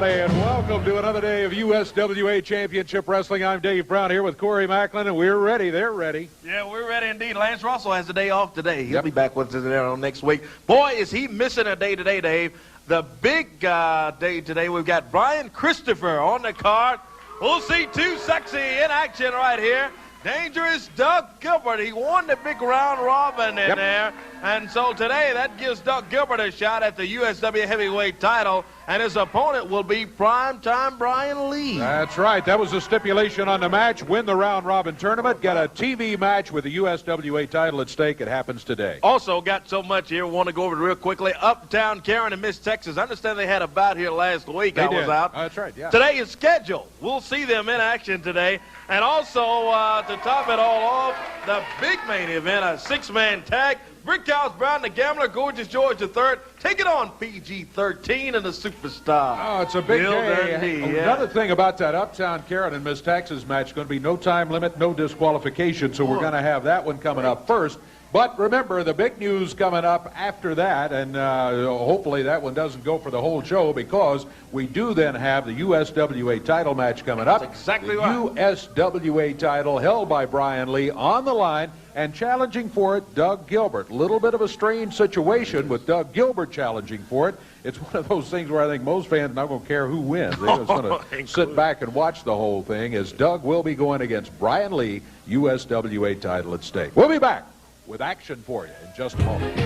everybody, and welcome to another day of USWA Championship Wrestling. I'm Dave Brown here with Corey Macklin, and we're ready. They're ready. Yeah, we're ready indeed. Lance Russell has the day off today. He'll be back with us next week. Boy, is he missing a day today, Dave. The big day today, we've got Brian Christopher on the card. We'll see two sexy in action right here. Dangerous Doug Gilbert. He won the big round robin in there. And so today, that gives Doug Gilbert a shot at the USWA heavyweight title. And his opponent will be primetime Brian Lee. That's right. That was the stipulation on the match. Win the round robin tournament. Get a TV match with the USWA title at stake. It happens today. Also got so much here. Want to go over it real quickly. Uptown, Karen, and Miss Texas. I understand they had a bout here last week. I was out. That's right, yeah. Today is scheduled. We'll see them in action today. And also, to top it all off, the big main event, a six-man tag. Brickhouse, Brown, the Gambler, Gorgeous George III, take it on PG-13 and the Superstar. Oh, it's a big day. Dundee, Another thing about that Uptown, Karen, and Miss Texas match is going to be no time limit, no disqualification, so we're going to have that one coming up first. But remember, the big news coming up after that, and hopefully that one doesn't go for the whole show, because we do then have the USWA title match coming up. That's exactly the right. USWA title held by Brian Lee on the line, and challenging for it, Doug Gilbert. Little bit of a strange situation with Doug Gilbert challenging for it. It's one of those things where I think most fans are not going to care who wins. They're just going to sit back and watch the whole thing, as Doug will be going against Brian Lee, USWA title at stake. We'll be back with action for you in just a moment.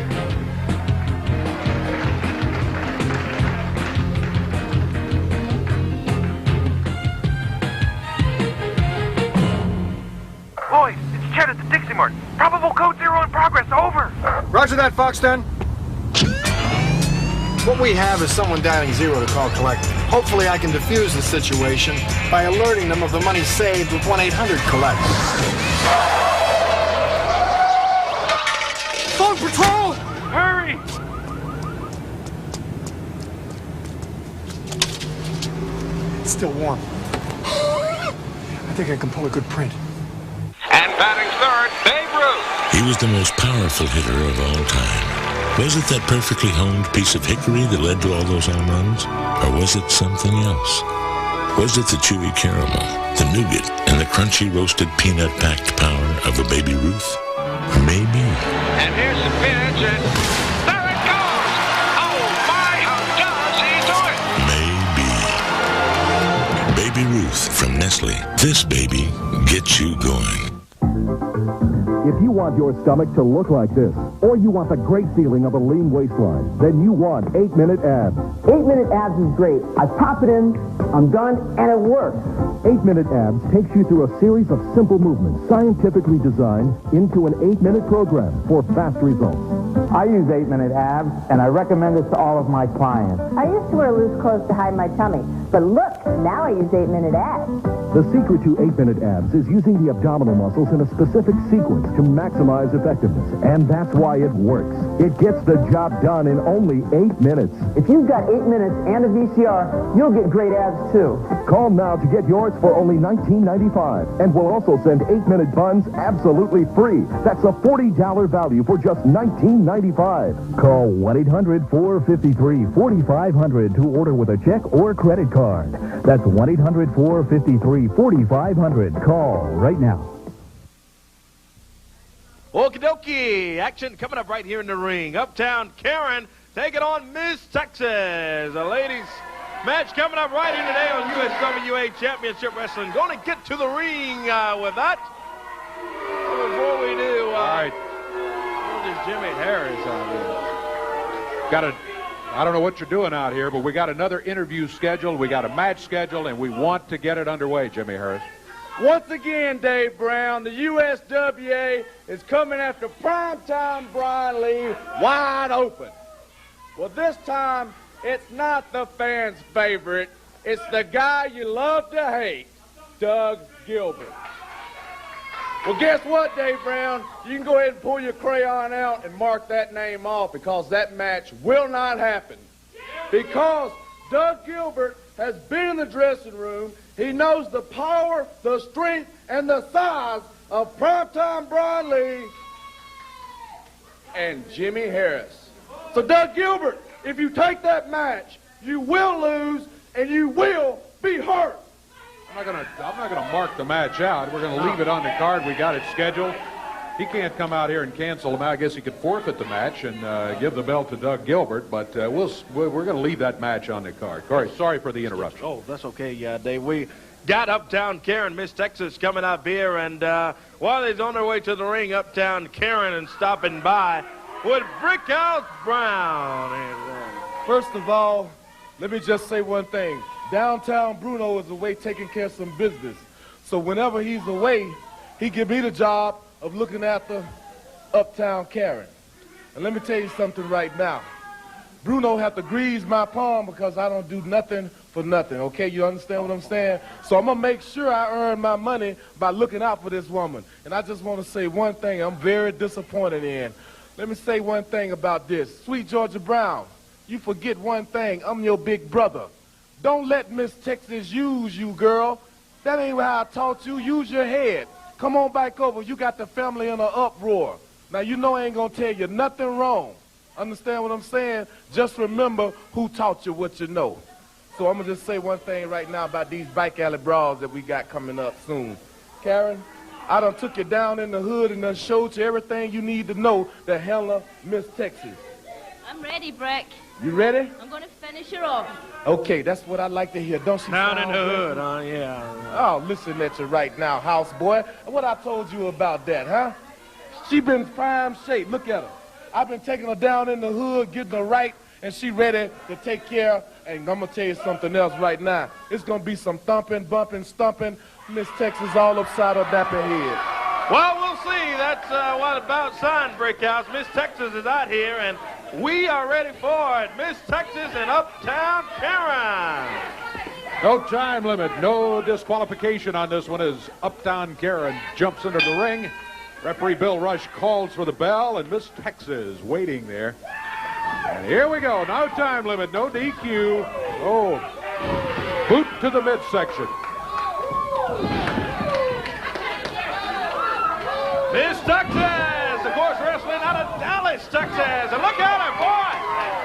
Boys, it's Chet at the Dixie Mart. Probable code 0 in progress, over. Roger that, Foxton. What we have is someone dialing 0 to call collect. Hopefully I can defuse the situation by alerting them of the money saved with 1-800-COLLECT. Phone patrol! Hurry! It's still warm. I think I can pull a good print. And batting third, Babe Ruth. He was the most powerful hitter of all time. Was it that perfectly honed piece of hickory that led to all those home runs? Or was it something else? Was it the chewy caramel, the nougat, and the crunchy roasted peanut-packed power of a Baby Ruth? Maybe. And here's the pitch, and there it goes! Oh my, how does he do it? Maybe. Baby Ruth from Nestle. This baby gets you going. If you want your stomach to look like this, or you want the great feeling of a lean waistline, then you want 8-Minute Abs. 8-Minute Abs is great. I pop it in, I'm done, and it works. 8-Minute Abs takes you through a series of simple movements scientifically designed into an 8-minute program for fast results. I use 8-Minute Abs, and I recommend it to all of my clients. I used to wear loose clothes to hide my tummy, but look, now I use 8-Minute Abs. The secret to 8-Minute Abs is using the abdominal muscles in a specific sequence to maximize effectiveness, and that's why it works. It gets the job done in only 8 minutes. If you've got 8 minutes and a VCR, you'll get great abs, too. Call now to get yours for only $19.95, and we'll also send 8-minute buns absolutely free. That's a $40 value for just $19.95. Call 1-800-453-4500 to order with a check or credit card. That's 1-800-453-4500. Call right now. Okie dokie. Action coming up right here in the ring. Uptown Karen taking on Miss Texas. The ladies match coming up right here today on USWA Championship Wrestling. Going to get to the ring with that. Before we do, all right. There's Jimmy Harris out here. I don't know what you're doing out here, but we got another interview scheduled. We got a match scheduled, and we want to get it underway, Jimmy Harris. Once again, Dave Brown, the USWA is coming after primetime Brian Lee wide open. Well, this time, it's not the fans' favorite. It's the guy you love to hate, Doug Gilbert. Well, guess what, Dave Brown? You can go ahead and pull your crayon out and mark that name off, because that match will not happen. Because Doug Gilbert has been in the dressing room. He knows the power, the strength, and the size of primetime Brian Lee and Jimmy Harris. So, Doug Gilbert, if you take that match, you will lose, and you will be hurt. I'm not gonna mark the match out. We're gonna leave it on the card. We got it scheduled. He can't come out here and cancel him out. I guess he could forfeit the match and give the belt to Doug Gilbert, but we're going to leave that match on the card. Corey, sorry for the interruption. Oh, that's okay, Dave. We got Uptown Karen, Miss Texas, coming up here, and while he's on their way to the ring, Uptown Karen and stopping by with Brickhouse Brown. First of all, let me just say one thing. Downtown Bruno is away taking care of some business. So whenever he's away, he give me the job of looking after Uptown Karen. And let me tell you something right now. Bruno have to grease my palm because I don't do nothing for nothing, okay? You understand what I'm saying? So I'm going to make sure I earn my money by looking out for this woman. And I just want to say one thing I'm very disappointed in. Let me say one thing about this. Sweet Georgia Brown, you forget one thing. I'm your big brother. Don't let Miss Texas use you, girl. That ain't how I taught you. Use your head. Come on back over. You got the family in an uproar. Now, you know I ain't going to tell you nothing wrong. Understand what I'm saying? Just remember who taught you what you know. So I'm going to just say one thing right now about these bike alley brawls that we got coming up soon. Karen, I done took you down in the hood and done showed you everything you need to know to handle Miss Texas. I'm ready, Brick. You ready? I'm going to finish her off. Okay, that's what I like to hear. Don't she Down in sound the good? hood, yeah. Oh, listen at you right now, houseboy. What I told you about that, huh? She been prime shape. Look at her. I've been taking her down in the hood, getting her right, and she ready to take care. And I'm going to tell you something else right now. It's going to be some thumping, bumping, stumping. Miss Texas all upside her dapping head. Well, we'll see. That's what about sign Brickhouse. Miss Texas is out here, and we are ready for it. Miss Texas and Uptown Karen. No time limit, no disqualification on this one as Uptown Karen jumps into the ring. Referee Bill Rush calls for the bell, and Miss Texas waiting there. And here we go. No time limit, no DQ. Oh, boot to the midsection. Miss Texas, of course, wrestling out of Dallas, Texas. And look at her, boy.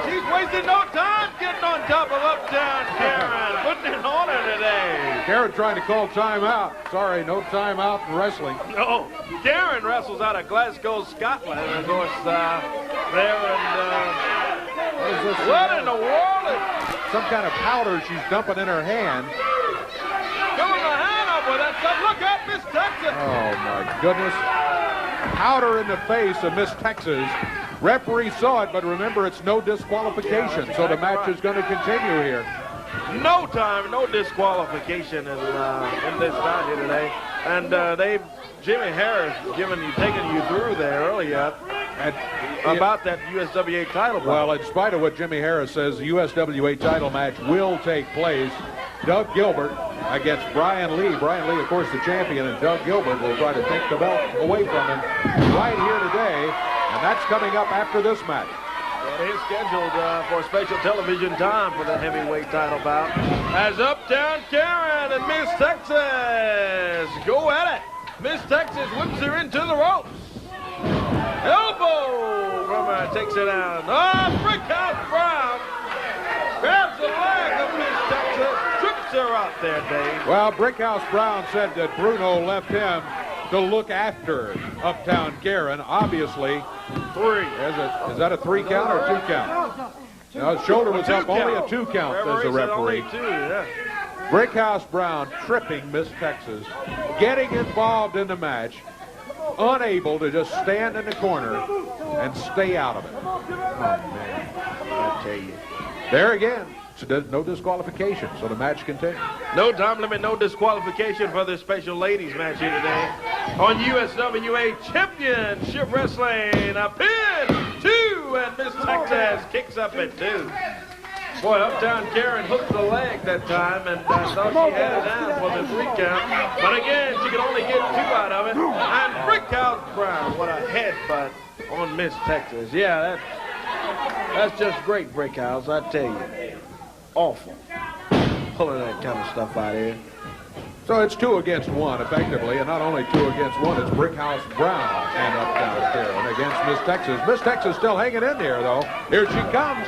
She's wasting no time getting on top of Uptown Karen, putting it on her today. Karen trying to call timeout. Sorry, no timeout in wrestling. No, Karen wrestles out of Glasgow, Scotland. And of course, there and what in the world? Some kind of powder she's dumping in her hand. Going the hand up with that stuff. Look at Miss Texas. Oh, my goodness. Powder in the face of Miss Texas. Referee saw it, but remember, it's no disqualification, so the match is going to continue here. No time, no disqualification in this bout here today. And Jimmy Harris taking you through there earlier about that USWA title bout. Well, in spite of what Jimmy Harris says, the USWA title match will take place. Doug Gilbert against Brian Lee. Brian Lee, of course, the champion, and Doug Gilbert will try to take the belt away from him right here today, and that's coming up after this match. It is scheduled for special television time for the heavyweight title bout as Uptown Karen and Miss Texas go at it. Miss Texas whips her into the ropes. Elbow from her, takes it down. Brickhouse Brown grabs the leg of Miss Texas, trips her out there, Dave. Well, Brickhouse Brown said that Bruno left him to look after Uptown Karen. Obviously, three. Is that a 3 count or 2 count? No, his shoulder was up, only a 2 count, says the referee. Only 2, yeah. Brickhouse Brown tripping Miss Texas, getting involved in the match, unable to just stand in the corner and stay out of it. Oh, man, I tell you. There again, no disqualification, so the match continues. No time limit, no disqualification for this special ladies match here today on USWA Championship Wrestling. A pin, 2, and Miss Texas kicks up at 2. Boy, Uptown Karen hooked the leg that time and thought she had it down for the 3 count. But again, she could only get 2 out of it. And Brickhouse Brown, what a headbutt on Miss Texas. Yeah, that's just great, Brickhouse, I tell you. Awful. Pulling that kind of stuff out here. So it's 2 against 1, effectively, and not only 2 against 1, it's Brickhouse Brown and Uptown Karen against Miss Texas. Miss Texas still hanging in there, though. Here she comes.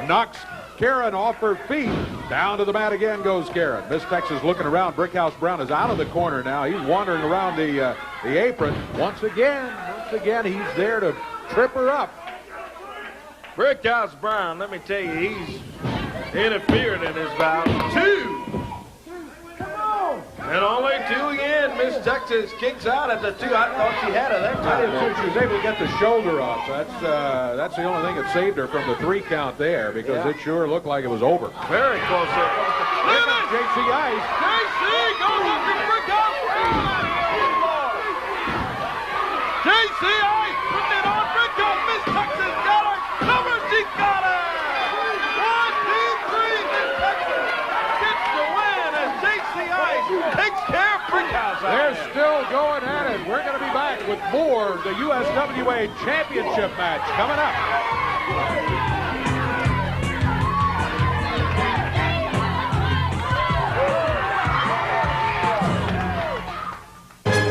Knocks Karen off her feet. Down to the mat again goes Karen. Miss Texas looking around. Brickhouse Brown is out of the corner now. He's wandering around the apron. Once again, he's there to trip her up. Brickhouse Brown, let me tell you, he's interfered in his bout. 2. And only 2 again. Miss Texas kicks out at the 2. I thought she had it that I time. did too. She was able to get the shoulder off. That's the only thing that saved her from the 3 count there, because it sure looked like it was over. Very close there. Look at JC Ice. JC goes up to Brickhouse Brown. JC Ice putting it on Brickhouse. Miss Texas got her. Cover, she got her. 1, 2, 3. Miss Texas gets the win as JC Ice takes care of Brickhouse. They're still going at it. We're going to be back with more of the USWA Championship match coming up.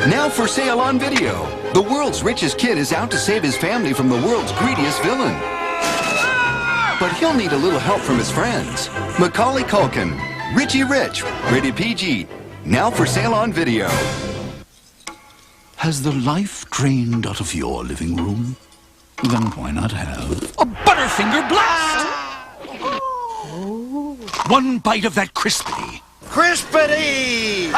Now for sale on video. The world's richest kid is out to save his family from the world's greediest villain. But he'll need a little help from his friends. Macaulay Culkin, Richie Rich, rated PG. Now for sale on video. Has the life drained out of your living room? Then why not have a Butterfinger Blast? One bite of that crispity, Crispity!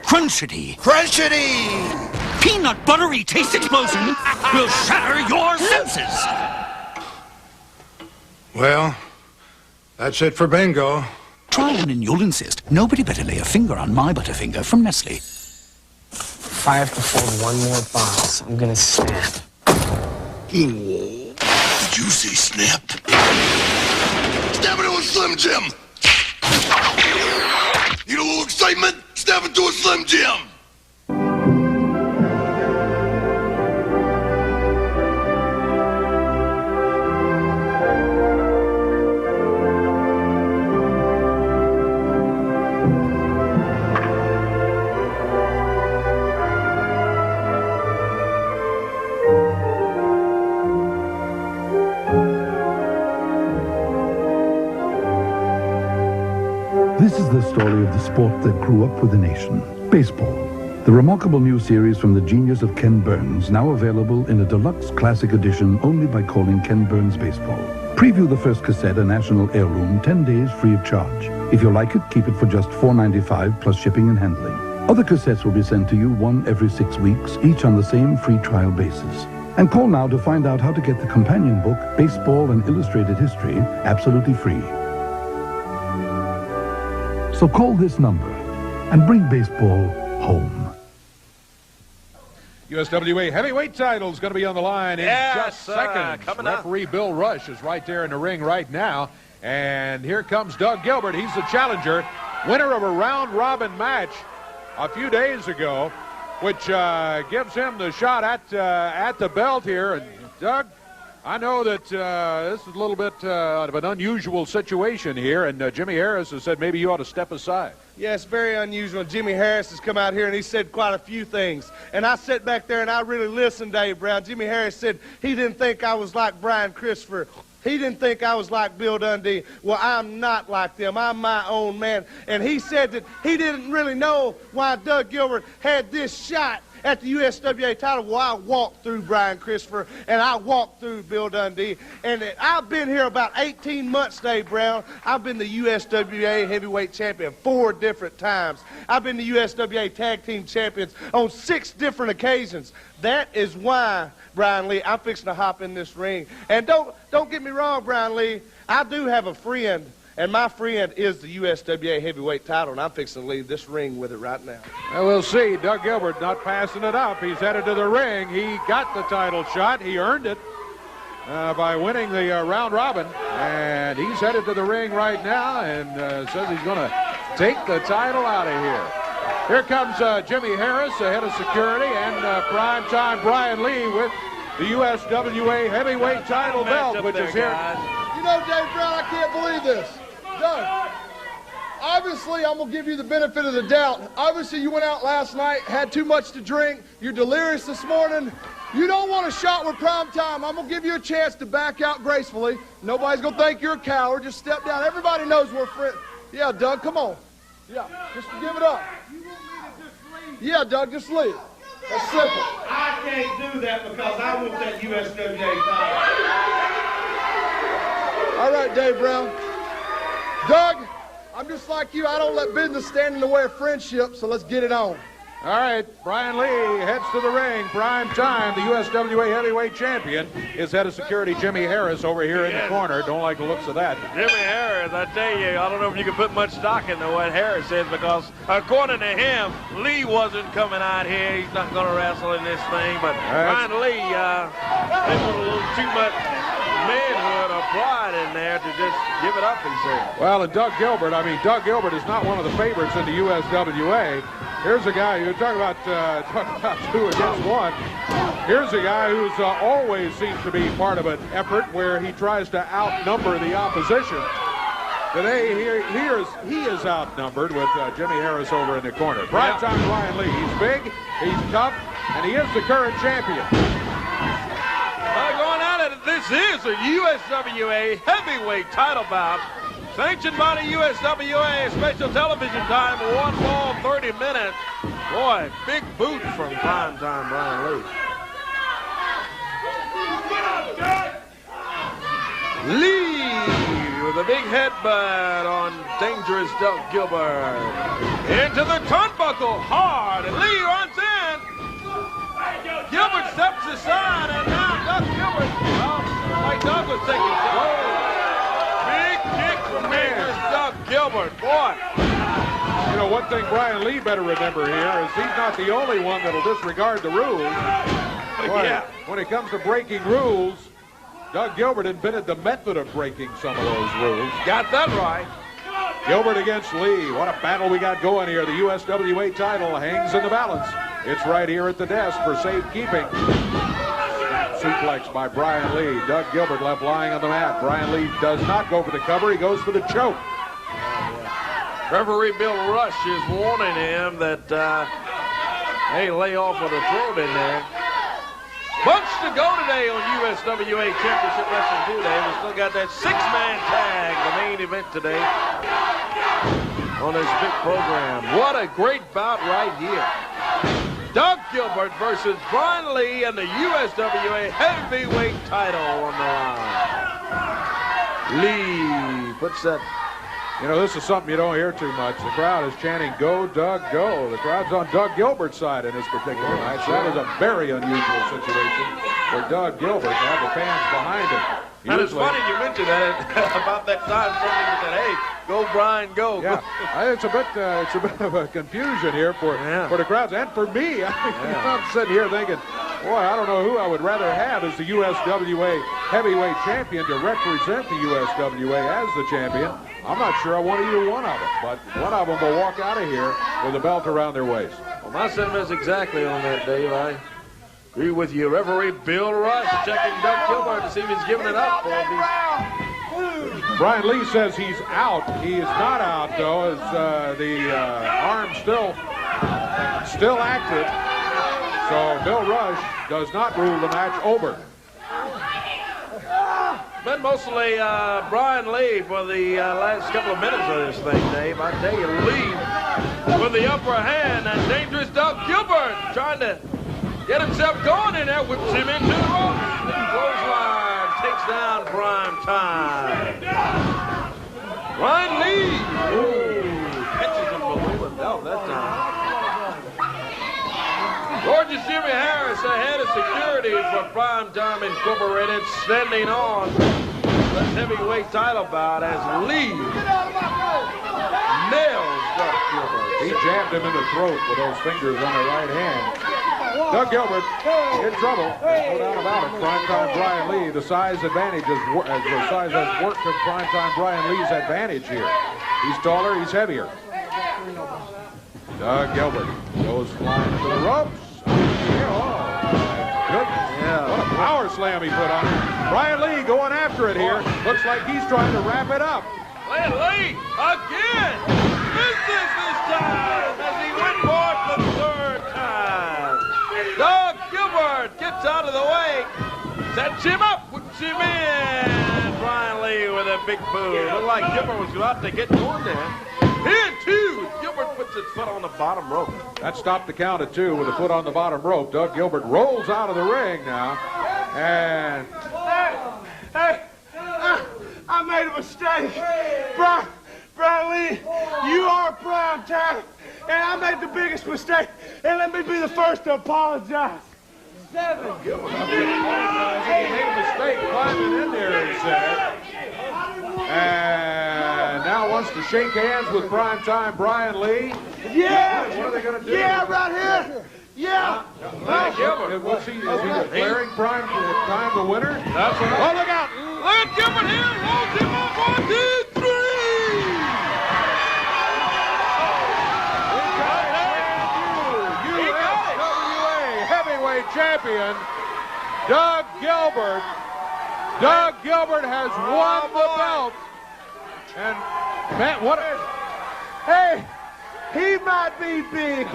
crunchity, Crunchity! peanut buttery taste explosion will shatter your senses. Well, that's it for bingo. Try one and you'll insist. Nobody better lay a finger on my Butterfinger from Nestle. If I have to fold one more box, I'm gonna snap. Did you say snap? Snap into a Slim Jim! Need a little excitement? Snap into a Slim Jim! This is the story of the sport that grew up with the nation, baseball. The remarkable new series from the genius of Ken Burns, now available in a deluxe classic edition only by calling Ken Burns Baseball. Preview the first cassette, a national heirloom, 10 days free of charge. If you like it, keep it for just $4.95 plus shipping and handling. Other cassettes will be sent to you, one every 6 weeks, each on the same free trial basis. And call now to find out how to get the companion book, Baseball and Illustrated History, absolutely free. So call this number and bring baseball home. USWA heavyweight title is going to be on the line in just seconds. Referee Bill Rush is right there in the ring right now. And here comes Doug Gilbert. He's the challenger, winner of a round-robin match a few days ago, which gives him the shot at the belt here. And Doug, I know that this is a little bit of an unusual situation here, and Jimmy Harris has said maybe you ought to step aside. Yeah, it's very unusual. Jimmy Harris has come out here and he said quite a few things. And I sat back there and I really listened, Dave Brown. Jimmy Harris said he didn't think I was like Brian Christopher. He didn't think I was like Bill Dundee. Well, I'm not like them. I'm my own man. And he said that he didn't really know why Doug Gilbert had this shot at the USWA title. Well, I walked through Brian Christopher and I walked through Bill Dundee. And I've been here about 18 months, Dave Brown. I've been the USWA heavyweight champion 4 different times. I've been the USWA tag team champions on 6 different occasions. That is why, Brian Lee, I'm fixing to hop in this ring. And don't get me wrong, Brian Lee, I do have a friend, and my friend is the USWA heavyweight title, and I'm fixing to leave this ring with it right now. Well, we'll see. Doug Gilbert not passing it up. He's headed to the ring. He got the title shot. He earned it by winning the round robin. And he's headed to the ring right now and says he's going to take the title out of here. Here comes Jimmy Harris, the head of security, and primetime Brian Lee with the USWA heavyweight title belt, which is here. You know, Dave Brown, I can't believe this. Doug, obviously, I'm going to give you the benefit of the doubt. Obviously, you went out last night, had too much to drink. You're delirious this morning. You don't want a shot with prime time. I'm going to give you a chance to back out gracefully. Nobody's going to think you're a coward. Just step down. Everybody knows we're friends. Yeah, Doug, come on. Yeah, just give it up. Yeah, Doug, just leave. That's simple. I can't do that because I want that USWA title. All right, Dave Brown. Doug, I'm just like you. I don't let business stand in the way of friendship, so let's get it on. All right, Brian Lee heads to the ring. Prime time. The USWA heavyweight champion is head of security Jimmy Harris over here in the corner. Don't like the looks of that. Jimmy Harris, I tell you, I don't know if you can put much stock into what Harris says because according to him, Lee wasn't coming out here. He's not going to wrestle in this thing. But Brian Lee, they put a little too much manhood or pride in there to just give it up, he said. Well, and Doug Gilbert, Doug Gilbert is not one of the favorites in the USWA. Here's a guy, you talk about 2 against 1. Here's a guy who's always seems to be part of an effort where he tries to outnumber the opposition. Today, he is outnumbered with Jimmy Harris over in the corner. Primetime Brian Lee, he's big, he's tough, and he is the current champion. Going at it, this is a USWA heavyweight title bout. Sanctioned by the USWA, special television time, 1 ball, 30 minutes. Boy, big boot from primetime Brian Lee. Lee with a big headbutt on dangerous Doug Gilbert. Into the turnbuckle, hard, and Lee runs in. Gilbert steps aside, and now Doug Gilbert, well, like Doug was taking big kick from Doug Gilbert, boy. You know, one thing Brian Lee better remember here is he's not the only one that'll disregard the rules. Boy, when it comes to breaking rules, Doug Gilbert invented the method of breaking some of those rules. Got that right. Gilbert against Lee. What a battle we got going here. The USWA title hangs in the balance. It's right here at the desk for safekeeping. Suplex by Brian Lee. Doug Gilbert left lying on the mat. Brian Lee does not go for the cover. He goes for the choke. Referee Bill Rush is warning him that, hey, lay off of the throat in there. Bunch to go today on USWA Championship Wrestling 2 Day. We still got that 6-man tag, the main event today on this big program. What a great bout right here. Doug Gilbert versus Brian Lee and the USWA heavyweight title on the line. Lee puts that. You know, this is something you don't hear too much. The crowd is chanting, "Go, Doug, go." The crowd's on Doug Gilbert's side in this particular match. That is a very unusual situation for Doug Gilbert to have the fans behind him. And it's funny you mentioned that about that time somebody said, "Hey, go Brian, go." Yeah, it's a bit of a confusion here for the crowds and for me. I'm sitting here thinking, boy, I don't know who I would rather have as the USWA heavyweight champion to represent the USWA as the champion. I'm not sure I want either one of them, but one of them will walk out of here with a belt around their waist. Well, my sentiment is exactly on that, Dave. I agree with you. Referee Bill Rush checking Doug Gilbert to see if he's giving it up for these. Brian Lee says he's out. He is not out, though, as the arm still active. So Bill Rush does not rule the match over. Been mostly Brian Lee for the last couple of minutes of this thing, Dave. I tell you, Lee with the upper hand, and dangerous Doug Gilbert trying to get himself going in there, whips him into the ropes. Clothesline takes down Prime Time. Brian Lee, catches him below the belt that time. Gorgeous Jimmy Harris, the head of security for Prime Time Incorporated, standing on the heavyweight title bout as Lee nails Doug Gilbert. He jammed him in the throat with those fingers on the right hand. Doug Gilbert in trouble. There's no doubt about it. Primetime Brian Lee, the size advantage the size has worked to Primetime Brian Lee's advantage here. He's taller, he's heavier. Doug Gilbert goes flying into the ropes. What a power slam he put on him. Brian Lee going after it here. Looks like he's trying to wrap it up. Lee again. gets out of the way. Sets him up, puts him in. Brian Lee with a big boot. Looked like Gilbert was about to get going there. Here, two. Gilbert puts his foot on the bottom rope. That stopped the count at 2 with a foot on the bottom rope. Doug Gilbert rolls out of the ring now. And... Hey, I made a mistake. Brian Lee, you are prime time, and I made the biggest mistake, and let me be the first to apologize. 7. Gilbert, he made a mistake climbing in there, he said. And now wants to shake hands with primetime Brian Lee. Yeah! What are they going to do? Yeah, right here! Yeah! Gilbert. Is he declaring prime the winner? That's right. Oh, look out! Look at Gilbert here. Rolls him up. 1, 2, 3. USWA heavyweight champion, Doug Gilbert. Doug Gilbert has won the belt. And man, what Hey, he might be big,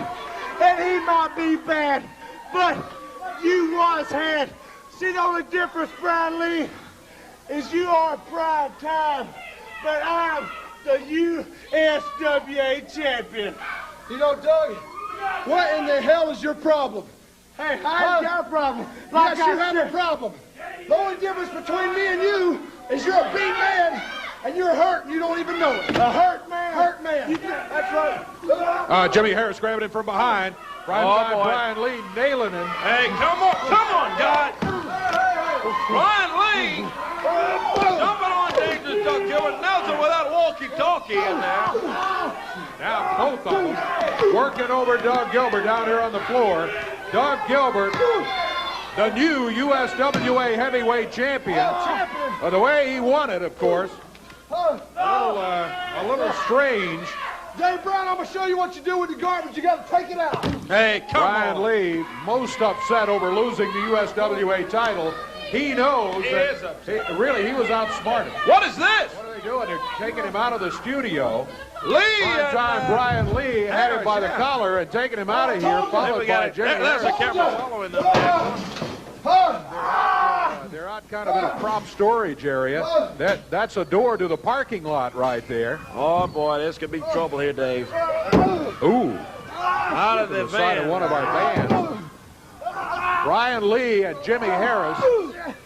and he might be bad, but you once had. See, the only difference, Brian Lee, is you are prime time, but I'm the USWA champion. You know, Doug, what in the hell is your problem? Hey, I ain't got a problem. Like yes, you have a problem. The only difference between me and you is you're a beat man, and you're hurt, and you don't even know it. A hurt man? Hurt man. That's right. Jimmy Harris grabbing him from behind. Brian Lee nailing him. Hey, come on, guys. Brian Lee jumping on dangerous Doug Gilbert. Nelson without walkie-talkie in there. Now both of them working over Doug Gilbert down here on the floor. Doug Gilbert, the new USWA heavyweight champion. The way he won it, of course, a little strange. Dave Brown, I'm going to show you what you do with the garbage. You got to take it out. Hey, come on. Brian Lee, most upset over losing the USWA title. He knows that he was outsmarted. What is this? What are they doing? They're taking him out of the studio. Lee Brian Lee had him by the collar and taking him out of here, followed by Jimmy There's a camera following them. They're out kind of in a prop storage area. That's a door to the parking lot right there. Oh, boy, this could be trouble here, Dave. Ooh. Out of the side of one of our vans. Brian Lee and Jimmy Harris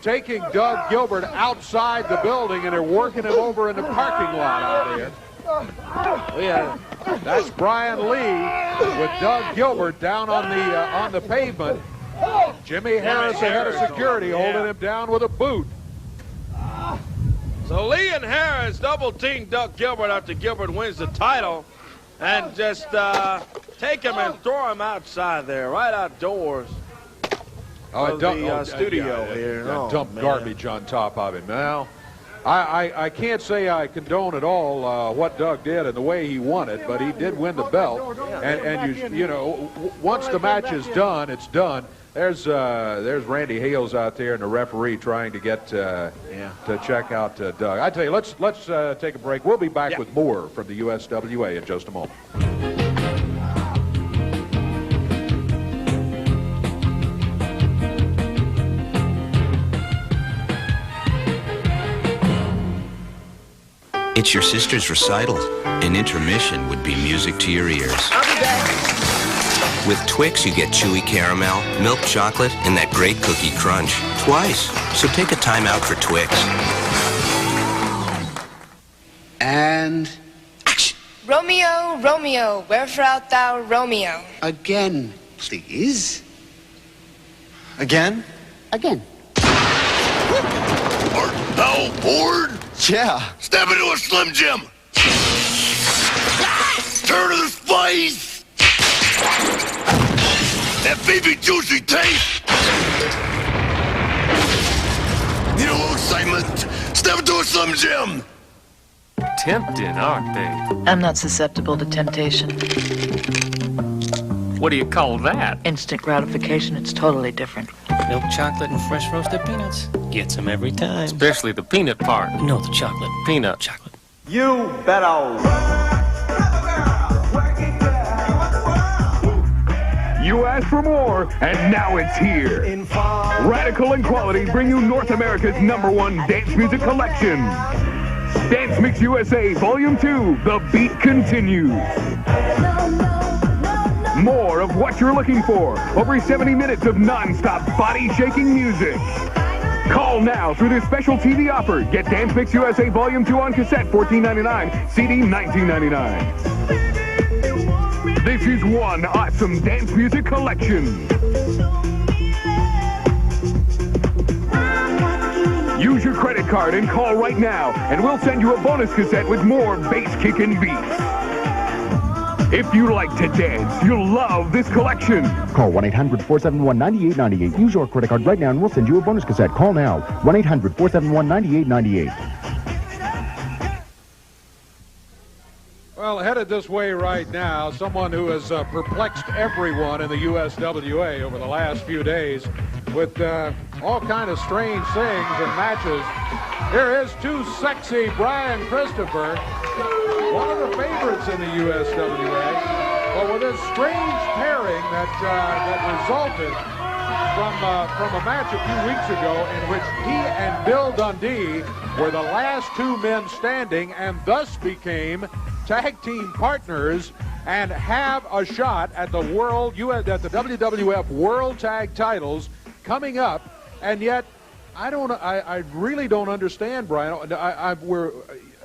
taking Doug Gilbert outside the building, and they're working him over in the parking lot out there. Yeah, that's Brian Lee with Doug Gilbert down on the pavement. Jimmy Harris ahead of security, holding him down with a boot. So Lee and Harris double-team Doug Gilbert after Gilbert wins the title, and just take him and throw him outside there, right outdoors. Studio here. Dump garbage on top of him. Now, I can't say I condone at all what Doug did and the way he won it, but he did win the belt. And you know, once the match is done, it's done. There's Randy Hales out there and the referee trying to get to check out Doug. I tell you, let's take a break. We'll be back with more from the USWA in just a moment. It's your sister's recital. An intermission would be music to your ears. I'll be back. With Twix, you get chewy caramel, milk chocolate, and that great cookie crunch. Twice. So take a time out for Twix. And action. Romeo, Romeo, wherefore art thou, Romeo? Again, please. Again? Again. Art thou bored? Yeah. Step into a Slim Jim. Turn to the spice. That baby juicy taste. Need a little excitement? Step into a Slim Jim. Tempting, aren't they? I'm not susceptible to temptation. What do you call that? Instant gratification. It's totally different. Milk chocolate and fresh roasted peanuts. Gets them every time. Especially the peanut part. No, the chocolate. Peanut. Chocolate. You better. You asked for more, and now it's here. Radical and Quality bring you North America's #1 dance music collection. Dance Mix USA Volume 2, The Beat Continues. More of what you're looking for. Over 70 minutes of non-stop body-shaking music. Call now through this special TV offer. Get Dance Mix USA Volume 2 on cassette, $14.99, CD, $19.99. This is one awesome dance music collection. Use your credit card and call right now, and we'll send you a bonus cassette with more bass-kicking beats. If you like to dance, you'll love this collection. Call 1-800-471-9898. Use your credit card right now, and we'll send you a bonus cassette. Call now, 1-800-471-9898. Well, headed this way right now, someone who has perplexed everyone in the USWA over the last few days with all kind of strange things and matches. Here is Too Sexy Brian Christopher, one of the favorites in the USWA, but with this strange pairing that resulted from a match a few weeks ago in which he and Bill Dundee were the last two men standing and thus became tag team partners and have a shot at the WWF World Tag Titles coming up. And yet, I really don't understand, Brian.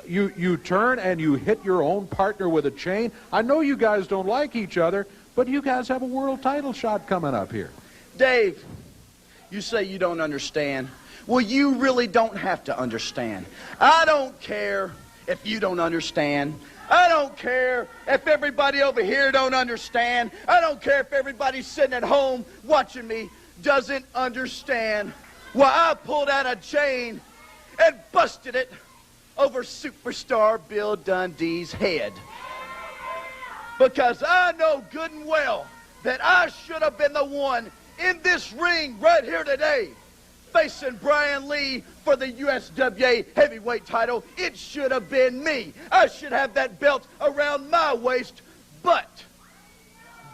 You turn and you hit your own partner with a chain. I know you guys don't like each other, but you guys have a world title shot coming up here. Dave, you say you don't understand. Well, you really don't have to understand. I don't care if you don't understand. I don't care if everybody over here don't understand. I don't care if everybody sitting at home watching me doesn't understand. Well, I pulled out a chain and busted it over superstar Bill Dundee's head. Because I know good and well that I should have been the one in this ring right here today facing Brian Lee for the USWA heavyweight title. It should have been me. I should have that belt around my waist, but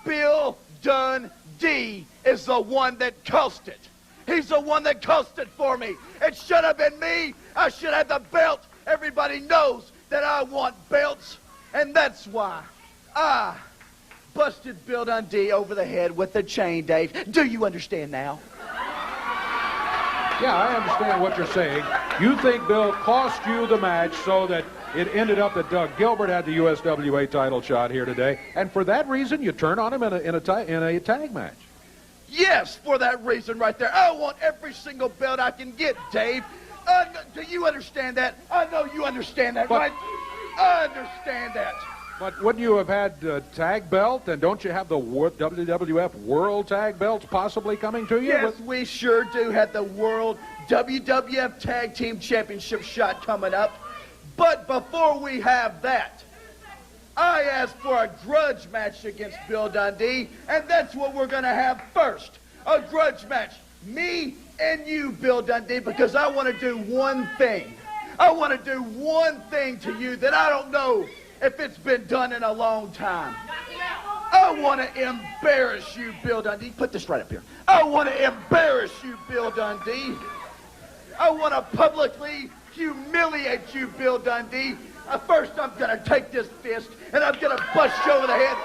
Bill Dundee is the one that cost it. He's the one that cost it for me. It should have been me. I should have the belt. Everybody knows that I want belts, and that's why I busted Bill Dundee over the head with the chain, Dave. Do you understand now? Yeah, I understand what you're saying. You think Bill cost you the match so that it ended up that Doug Gilbert had the USWA title shot here today, and for that reason you turn on him in a tag match. Yes, for that reason right there. I want every single belt I can get, Dave. Do you understand that? I know you understand that, right? I understand that. But wouldn't you have had the tag belt, and don't you have the WWF World Tag Belts possibly coming to you? Yes, we sure do have the World WWF Tag Team Championship shot coming up. But before we have that, I asked for a grudge match against Bill Dundee, and that's what we're going to have first. A grudge match. Me and you, Bill Dundee, because I want to do one thing. I want to do one thing to you that I don't know if it's been done in a long time. I want to embarrass you, Bill Dundee. Put this right up here. I want to embarrass you, Bill Dundee. I want to publicly humiliate you, Bill Dundee. First, I'm going to take this fist, and I'm going to bust you over the head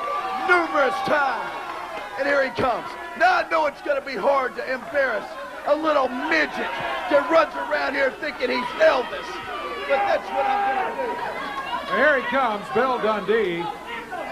numerous times. And here he comes. Now, I know it's going to be hard to embarrass a little midget that runs around here thinking he's Elvis. But that's what I'm going to do. Here he comes, Bill Dundee,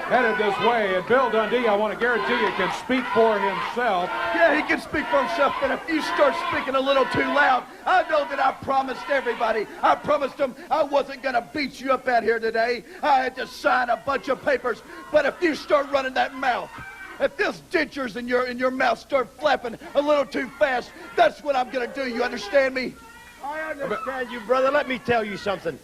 headed this way. And Bill Dundee, I want to guarantee you, can speak for himself. Yeah, he can speak for himself, but if you start speaking a little too loud, I know that I promised everybody. I promised them I wasn't going to beat you up out here today. I had to sign a bunch of papers. But if you start running that mouth, if those dentures in your mouth start flapping a little too fast, that's what I'm going to do. You understand me? I understand you, brother. Let me tell you something.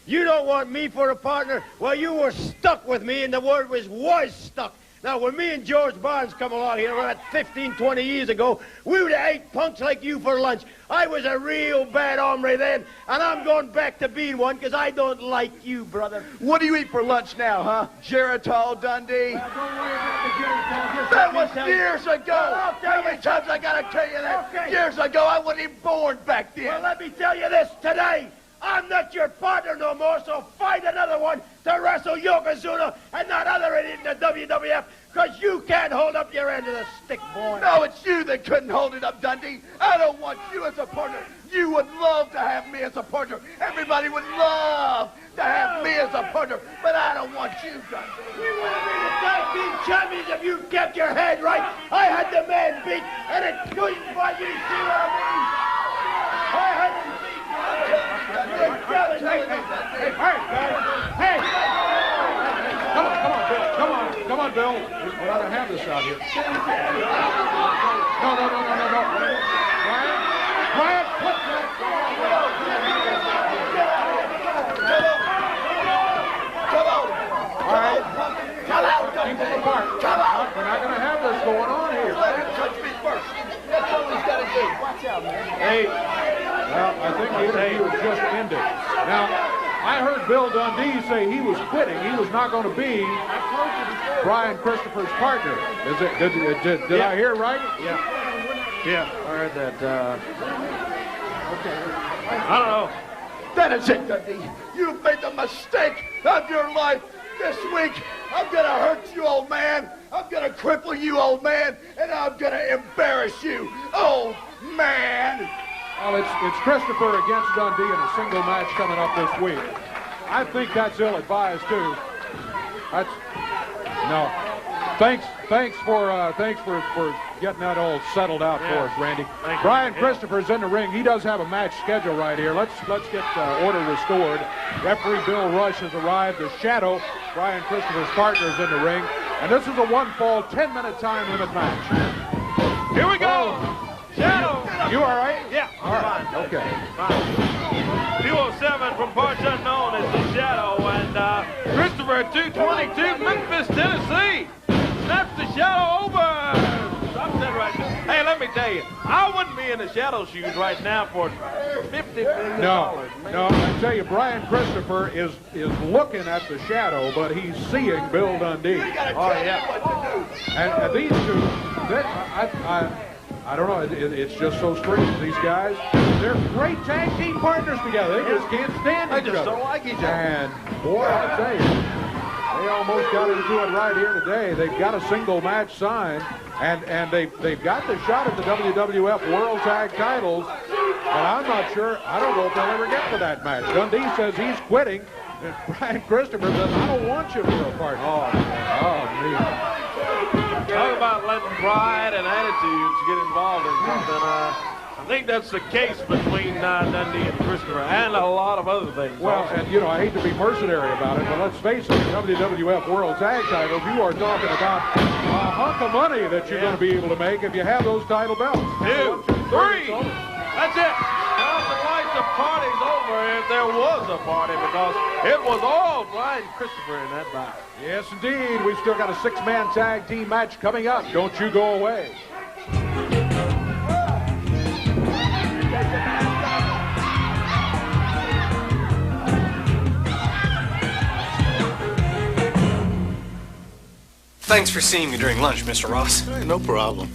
You don't want me for a partner? Well, you were stuck with me, and the word was stuck. Now, when me and George Barnes come along here about 15, 20 years ago, we would have ate punks like you for lunch. I was a real bad hombre then, and I'm going back to being one because I don't like you, brother. What do you eat for lunch now, huh? Geritol, Dundee? Well, don't worry about the Geritol. That was years ago. How many times I gotta tell you that? Okay. Years ago, I wasn't even born back then. Well, let me tell you this today. I'm not your partner no more, so find another one to wrestle Yokozuna and not other idiot in the WWF, because you can't hold up your end of the stick, boy. No, it's you that couldn't hold it up, Dundee. I don't want you as a partner. You would love to have me as a partner. Everybody would love to have me as a partner, but I don't want you, Dundee. We would have been the tag team champions if you kept your head right. I had the man beat, and it couldn't fight you. See what I mean? I had him beat. Hey, come on, Bill. We ought to have this out here. No. Quiet, put that. Come on. All right. Come out. Keep them apart. Come out. We're not going to have this going on here. Let him touch me first. That's all he's got to do. Watch out, man. Hey, well, I think the interview was just ended. Now, I heard Bill Dundee say he was quitting. He was not going to be Brian Christopher's partner. Did I hear right? Yeah, I heard that. Okay. I don't know. That is it, Dundee. You've made the mistake of your life. This week, I'm going to hurt you, old man. I'm going to cripple you, old man. And I'm going to embarrass you, old man. Well, it's Christopher against Dundee in a single match coming up this week. I think that's ill-advised, too. No. Thanks for getting that all settled out for us, Randy. Brian Christopher's in the ring. He does have a match schedule right here. Let's get order restored. Referee Bill Rush has arrived. The Shadow, Brian Christopher's partner, is in the ring. And this is a one-fall, 10-minute time limit match. Here we go. Shadow. You all right? Yeah. All right. Okay. Fine. 207 from parts unknown is the Shadow, and Christopher at 222, Memphis, Tennessee. Snaps the Shadow over. Stop that right there. Hey, let me tell you, I wouldn't be in the Shadow shoes right now for $50 million. No, I tell you, Brian Christopher is looking at the Shadow, but he's seeing Bill Dundee. Oh, yeah. And these two, I don't know, it's just so strange. These guys, they're great tag team partners together. They just can't stand each other. They just don't like each other. And, boy, I'll tell you, they almost got into it right here today. They've got a single match signed, and they've got the shot at the WWF World Tag Titles, but I'm not sure. I don't know if they'll ever get to that match. Dundee says he's quitting, and Brian Christopher says, I don't want you for a partner. Oh, me. Talk about letting pride and attitudes get involved in something. I think that's the case between Dundee and Christopher and a lot of other things. Well, and, I hate to be mercenary about it, but let's face it, the WWF World Tag Titles, you are talking about a hunk of money that you're going to be able to make if you have those title belts. 2, 3. That's it. Count the lights, the party's over if there was a party, because it was all Brian Christopher in that bout. Yes, indeed. We've still got a 6-man tag team match coming up. Don't you go away. Thanks for seeing me during lunch, Mr. Ross. Hey, no problem.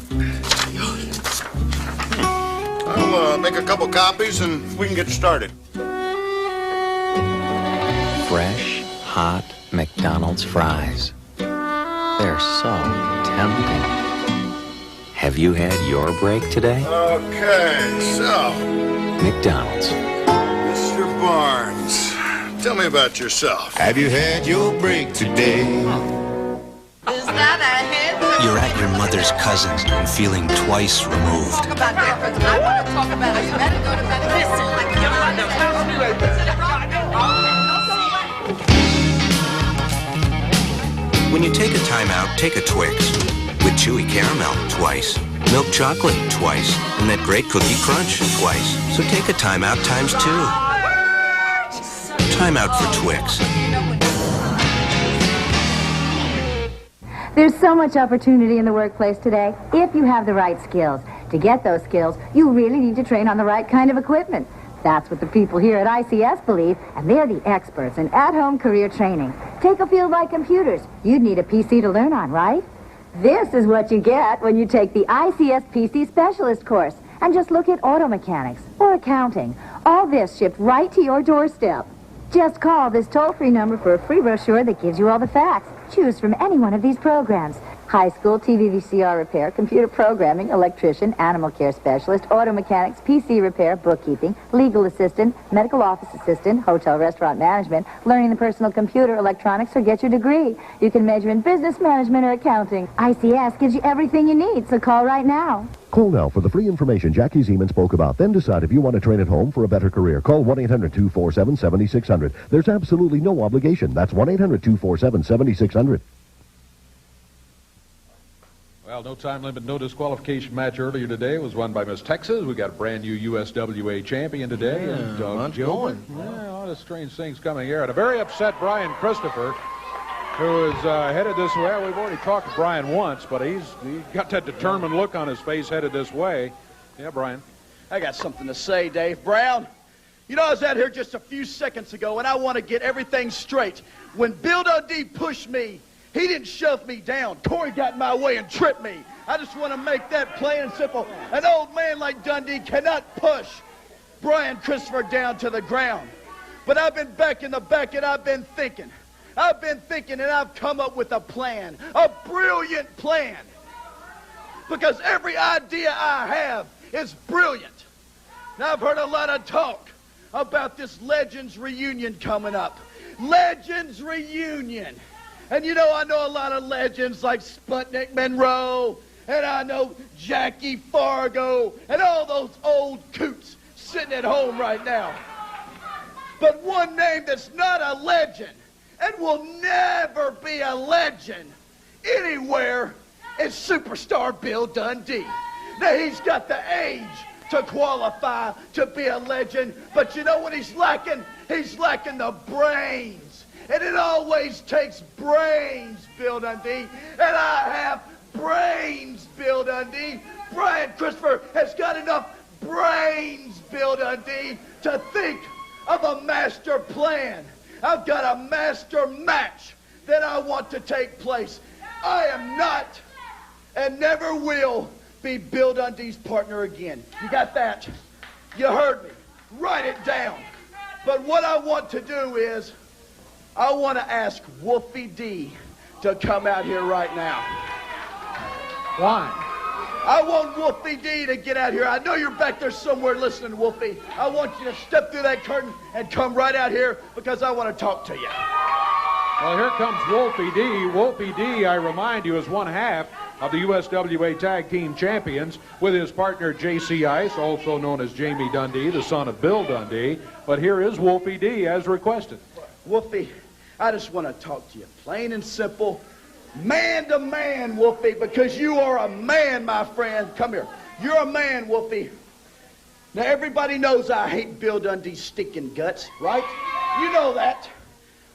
I'll make a couple copies and we can get started. Fresh, hot McDonald's fries. They're so tempting. Have you had your break today? Okay, so. McDonald's. Mr. Barnes, tell me about yourself. Have you had your break today? You're at your mother's cousin's and feeling twice removed. Talk about that. I want to talk about it. You better go to bed. Listen, like your mother tells me. When you take a time out, take a Twix. With chewy caramel, twice. Milk chocolate, twice. And that great cookie crunch, twice. So take a time out times 2. Time out for Twix. There's so much opportunity in the workplace today if you have the right skills. To get those skills, you really need to train on the right kind of equipment. That's what the people here at ICS believe, and they're the experts in at-home career training. Take a field like computers. You'd need a PC to learn on, right? This is what you get when you take the ICS PC Specialist course. And just look at auto mechanics or accounting. All this shipped right to your doorstep. Just call this toll-free number for a free brochure that gives you all the facts. Choose from any one of these programs. High school, TV VCR repair, computer programming, electrician, animal care specialist, auto mechanics, PC repair, bookkeeping, legal assistant, medical office assistant, hotel restaurant management, learning the personal computer, electronics, or get your degree. You can major in business management or accounting. ICS gives you everything you need, so call right now. Call now for the free information Jackie Zeman spoke about. Then decide if you want to train at home for a better career. Call 1-800-247-7600. There's absolutely no obligation. That's 1-800-247-7600. Well, no time limit, no disqualification match earlier today. It was won by Miss Texas. We got a brand new USWA champion today. And Gilbert. Yeah, all the strange things coming here. And a very upset Brian Christopher, who is headed this way. We've already talked to Brian once, but he got that determined look on his face headed this way. Yeah, Brian. I got something to say, Dave Brown. You know, I was out here just a few seconds ago, and I want to get everything straight. When Bill Dundee pushed me, he didn't shove me down. Corey got in my way and tripped me. I just want to make that plain and simple. An old man like Dundee cannot push Brian Christopher down to the ground. But I've been back in the back, and I've been thinking. And I've come up with a plan, a brilliant plan. Because every idea I have is brilliant. Now, I've heard a lot of talk about this Legends reunion coming up. Legends reunion. And you know, I know a lot of legends like Sputnik Monroe, and I know Jackie Fargo, and all those old coots sitting at home right now. But one name that's not a legend and will never be a legend anywhere is superstar Bill Dundee. Now, he's got the age to qualify to be a legend, but you know what he's lacking? He's lacking the brains. And it always takes brains, Bill Dundee. And I have brains, Bill Dundee. Brian Christopher has got enough brains, Bill Dundee, to think of a master plan. I've got a master match that I want to take place. I am not and never will be Bill Dundee's partner again. You got that? You heard me. Write it down. But what I want to do is I want to ask Wolfie D to come out here right now. Why? I want Wolfie D to get out here. I know you're back there somewhere listening, Wolfie. I want you to step through that curtain and come right out here because I want to talk to you. Well, here comes Wolfie D. Wolfie D, I remind you, is one half of the USWA Tag Team Champions with his partner J.C. Ice, also known as Jamie Dundee, the son of Bill Dundee. But here is Wolfie D as requested. Wolfie, I just want to talk to you, plain and simple, man to man, Wolfie, because you are a man, my friend. Come here. You're a man, Wolfie. Now, everybody knows I hate Bill Dundee's stinking guts, right? You know that.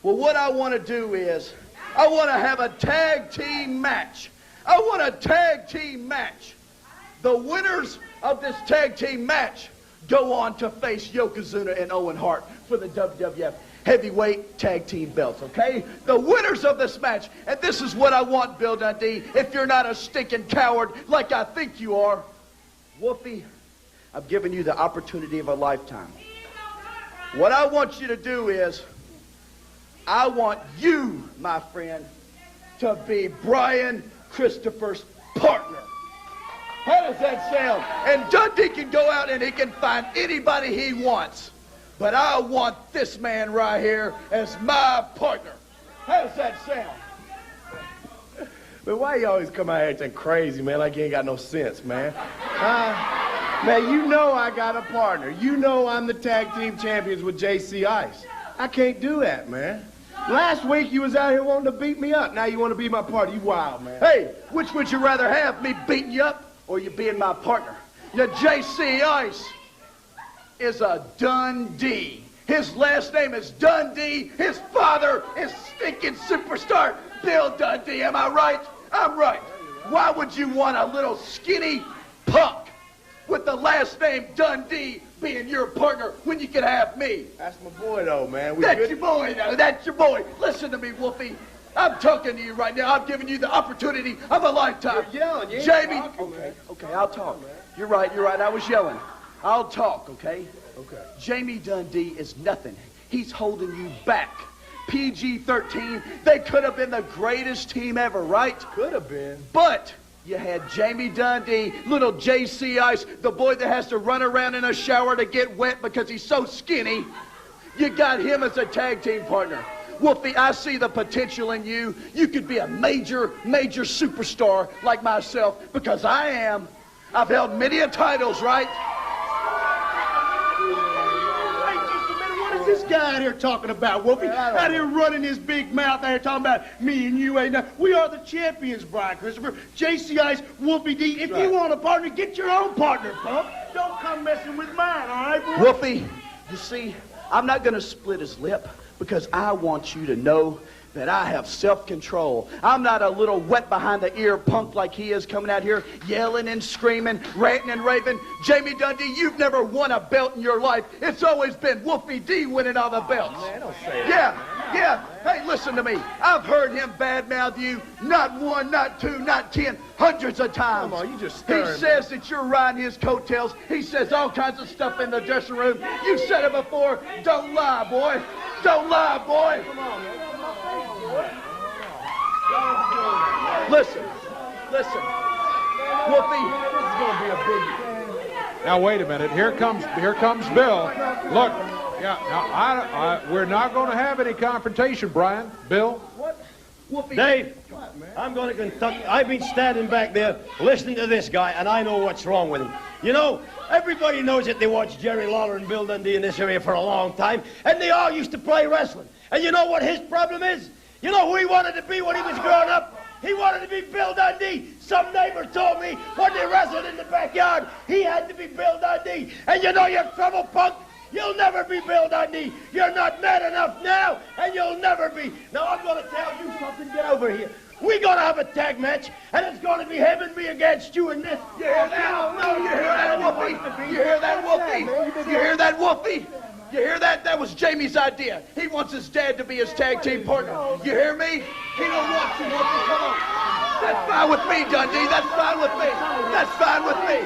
Well, what I want to do is I want to have a tag team match. I want a tag team match. The winners of this tag team match go on to face Yokozuna and Owen Hart for the WWF Heavyweight Tag Team belts, okay? The winners of this match. And this is what I want, Bill Dundee, if you're not a stinking coward like I think you are. Wolfie, I've given you the opportunity of a lifetime. What I want you to do is, I want you, my friend, to be Brian Christopher's partner. How does that sound? And Dundee can go out and he can find anybody he wants. But I want this man right here as my partner. How does that sound? Man, why you always come out here acting crazy, man, like you ain't got no sense, man? Man, you know I got a partner. You know I'm the tag team champions with J.C. Ice. I can't do that, man. Last week you was out here wanting to beat me up. Now you want to be my partner. You wild, man. Hey, which would you rather have, me beating you up or you being my partner? You know, J.C. Ice is a Dundee. His last name is Dundee. His father is stinking superstar Bill Dundee. Am I right? I'm right. Why would you want a little skinny punk with the last name Dundee being your partner when you could have me? That's my boy, though, man. That's your boy, though. That's your boy. Listen to me, Wolfie. I'm talking to you right now. I'm giving you the opportunity of a lifetime. You're yelling. You ain't Jamie. talking, man. Okay, I'll talk. You're right. I was yelling. I'll talk, okay? Okay. Jamie Dundee is nothing. He's holding you back. PG-13, they could have been the greatest team ever, right? Could have been. But you had Jamie Dundee, little JC Ice, the boy that has to run around in a shower to get wet because he's so skinny. You got him as a tag team partner. Wolfie, I see the potential in you. You could be a major superstar like myself, because I am. I've held many a titles, right? This guy out here talking about, Wolfie, out here running his big mouth out here talking about me and you ain't nothing. We are the champions, Brian Christopher. JC Ice, Wolfie D. If you want a partner, get your own partner, punk. Don't come messing with mine, all right, boy? Wolfie, you see, I'm not going to split his lip, because I want you to know that I have self-control. I'm not a little wet behind the ear punk like he is, coming out here yelling and screaming, ranting and raving. Jamie Dundee, you've never won a belt in your life. It's always been Wolfie D winning all the belts. Oh, man, don't say that. Yeah. Hey, listen to me. I've heard him badmouth you not one, not two, not 10, hundreds of times. Come on, you just He stirring, says that you're riding his coattails. He says all kinds of stuff in the dressing room. You said it before. Don't lie, boy. Don't lie, boy. Come on, man. Listen. Wolfie, this is going to be a big... Now, wait a minute. Here comes Bill. Look, now, we're not going to have any confrontation, Brian. Bill? What? Wolfie. Dave, I'm going to Kentucky. I've been standing back there listening to this guy, and I know what's wrong with him. You know, everybody knows that they watched Jerry Lawler and Bill Dundee in this area for a long time, and they all used to play wrestling. And you know what his problem is? You know who he wanted to be when he was growing up? He wanted to be Bill Dundee. Some neighbor told me when they wrestled in the backyard, he had to be Bill Dundee. And you know your trouble, punk? You'll never be Bill Dundee. You're not mad enough now, and you'll never be. Now, I'm going to tell you something. Get over here. We're going to have a tag match, and it's going to be him and me against you in this. You hear that? No, you hear that, Wolfie? You hear that, Wolfie? You hear that, Wolfie? You hear that? That was Jamie's idea. He wants his dad to be his tag team partner. You hear me? He don't want you, Wolfie. Come on. That's fine with me, Dundee. That's fine with me. That's fine with me.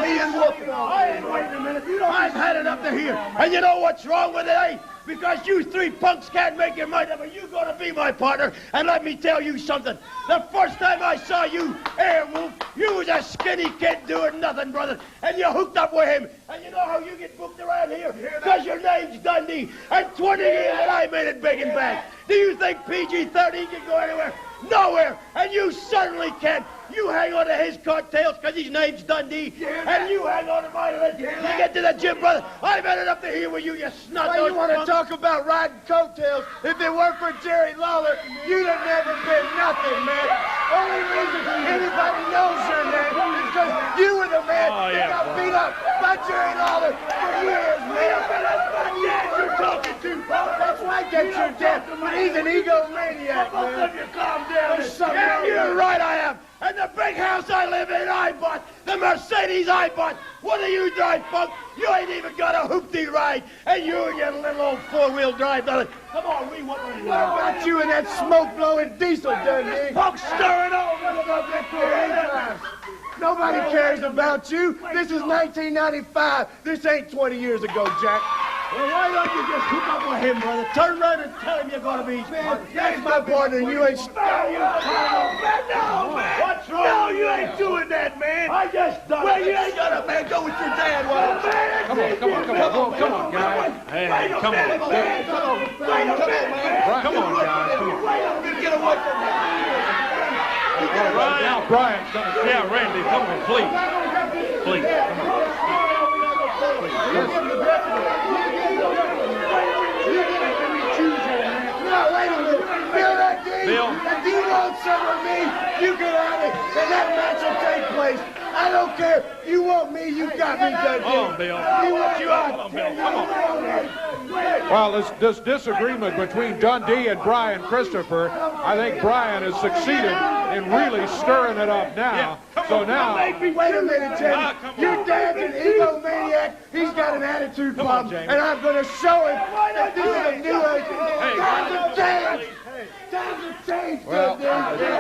Me and Wolfie. Hey, wait a minute. I've had it up to here. And you know what's wrong with it, eh? Because you three punks can't make your mind up, and you're going to be my partner. And let me tell you something. The first time I saw you, Airwolf, you was a skinny kid doing nothing, brother. And you hooked up with him. And you know how you get booked around here? Because your name's Dundee. And 20 years and I made it big and back. Do you think PG-13 can go anywhere? Nowhere. And you certainly can't. You hang on to his coattails because his name's Dundee, and you hang on to mine. You get to the gym, brother. I've had it up to here with you snot. Well, you want to talk about riding coattails? If it weren't for Jerry Lawler, you'd have never been nothing, man. Only reason anybody knows your name is because you were the man that got beat up by Jerry Lawler for years, man. That's my dad you're talking to, bro. That's right, that's your dad. But he's an egomaniac, man. Both of you calm down. Yeah, you're right, I am. And the big house I live in, I bought. The Mercedes I bought. What do you drive, punk? You ain't even got a hoopty ride. And you and your little old four-wheel drive, brother. Come on, what about you and that smoke-blowing diesel, Dundee? Punk stirring all Nobody cares about you. This is 1995. This ain't 20 years ago, Jack. Well, why don't you just hook up with him, brother? Turn around and tell him you're going to be his partner. That's my partner, and you ain't... No, man. What's wrong? No, you ain't doing that, man. I just done it. Well, you ain't gonna, man. Go with your dad, Walt. Come on, guys. Hey, come on. Come on, guys. Come on. Get away from me. Now, Brian's gonna... Yeah, Randy, come on, please. Please, come on. No, wait a minute. Bill, if you want some of me, you can have it, and that match will take place. I don't care. You want me, you got me, Dundee. Come on, Bill. You want you out. Come on, Bill. Come on. Well, this disagreement between Dundee and Brian Christopher, I think Brian has succeeded and really stirring it up now. So now... Wait a minute, Jamie. Your dad's an egomaniac. He's got an attitude problem, and I'm going to show him that this is a new age. Times have changed. Times have changed. Well,